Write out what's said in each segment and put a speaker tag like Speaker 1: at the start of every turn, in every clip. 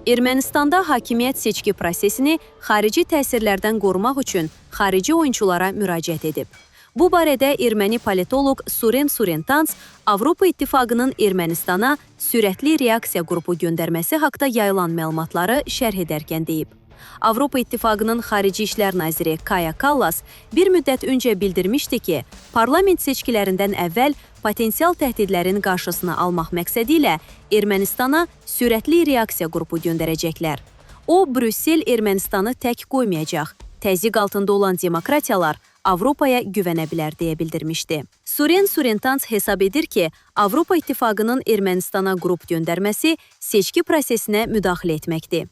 Speaker 1: Ermənistanda hakimiyyət seçki prosesini xarici təsirlərdən qorumaq üçün xarici oyunçulara müraciət edib. Bu barədə erməni politoloq Suren Surentans Avropa İttifaqının Ermənistana sürətli reaksiya qrupu göndərməsi haqda yayılan məlumatları şərh edərkən deyib. Avropa İttifaqının Xarici İşlər naziri Kaja Kallas bir müddət öncə bildirmişdi ki, parlament seçkilərindən əvvəl potensial təhdidlərin qarşısını almaq məqsədi ilə Ermənistana sürətli reaksiya qrupu göndərəcəklər. O, Brüssel Ermənistanı tək qoymayacaq, təzyiq altında olan demokratiyalar Avropaya güvənə bilər deyə bildirmişdi. Suren Surentans hesab edir ki, Avropa İttifaqının Ermənistana qrup göndərməsi seçki prosesinə müdaxilə etməkdir.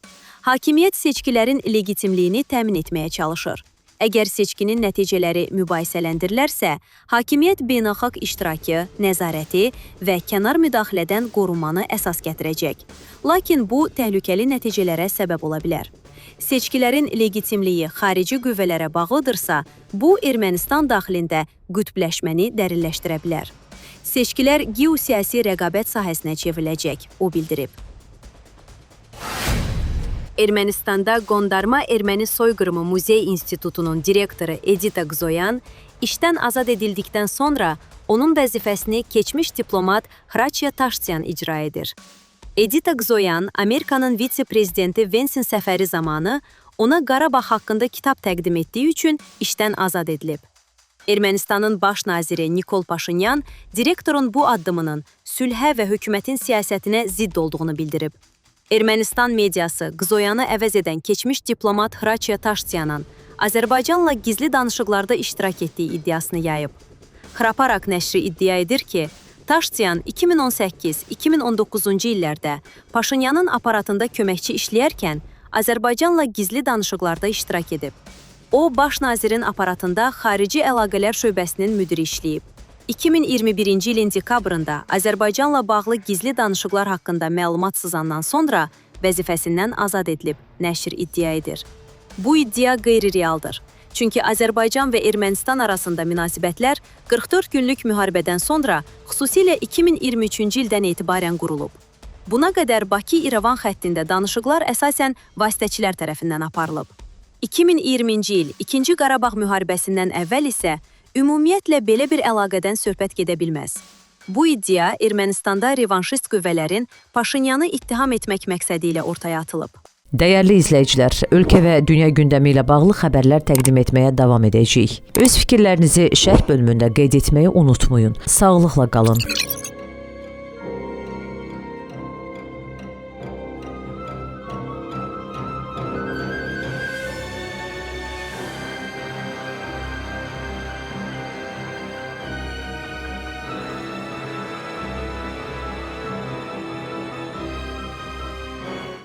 Speaker 1: Hakimiyyət seçkilərin legitimliyini təmin etməyə çalışır. Əgər seçkinin nəticələri mübahisələndirilərsə, hakimiyyət beynəlxalq iştirakı, nəzarəti və kənar müdaxilədən qorunmanı əsas gətirəcək. Lakin bu, təhlükəli nəticələrə səbəb ola bilər. Seçkilərin legitimliyi xarici qüvvələrə bağlıdırsa, bu, Ermənistan daxilində qütbləşməni dərinləşdirə bilər. Seçkilər geosiyasi rəqabət sahəsinə çevriləcək, o bildirib. Ermənistanda Qondarma Erməni Soyqırımı Muzey İnstitutunun direktoru Edita Qzoyan işdən azad edildikdən sonra onun vəzifəsini keçmiş diplomat Hraçya Taştyan icra edir. Edita Qzoyan, Amerikanın vitse-prezidenti Vensin səfəri zamanı ona Qarabağ haqqında kitab təqdim etdiyi üçün işdən azad edilib. Ermənistanın baş naziri Nikol Paşinyan direktorun bu addımının sülhə və hökumətin siyasətinə zidd olduğunu bildirib. Ermənistan mediası Qzoyanı əvəz edən keçmiş diplomat Hraçya Taştyanın Azərbaycanla gizli danışıqlarda iştirak etdiyi iddiasını yayıb. Xraparak nəşri iddia edir ki, Taştyan 2018-2019-cu illərdə Paşinyanın aparatında köməkçi işləyərkən Azərbaycanla gizli danışıqlarda iştirak edib. O, baş nazirin aparatında xarici əlaqələr şöbəsinin müdiri işləyib. 2021-ci ilin dekabrında Azərbaycanla bağlı gizli danışıqlar haqqında məlumat sızandan sonra vəzifəsindən azad edilib, nəşr iddia edir. Bu iddia qeyri-realdır. Çünki Azərbaycan və Ermənistan arasında münasibətlər 44 günlük müharibədən sonra, xüsusilə 2023-cü ildən etibarən qurulub. Buna qədər Bakı-İrəvan xəttində danışıqlar əsasən vasitəçilər tərəfindən aparılıb. 2020-ci il, 2-ci Qarabağ müharibəsindən əvvəl isə ümumiyyətlə belə bir əlaqədən söhbət gedə bilməz. Bu iddia Ermənistanda revanşist qüvvələrin Paşinyanı ittiham etmək məqsədi ilə ortaya atılıb.
Speaker 2: Dəyərli izləyicilər, ölkə və dünya gündəmi ilə bağlı xəbərlər təqdim etməyə davam edəcəyik. Öz fikirlərinizi şərh bölümündə qeyd etməyi unutmayın. Sağlıqla qalın.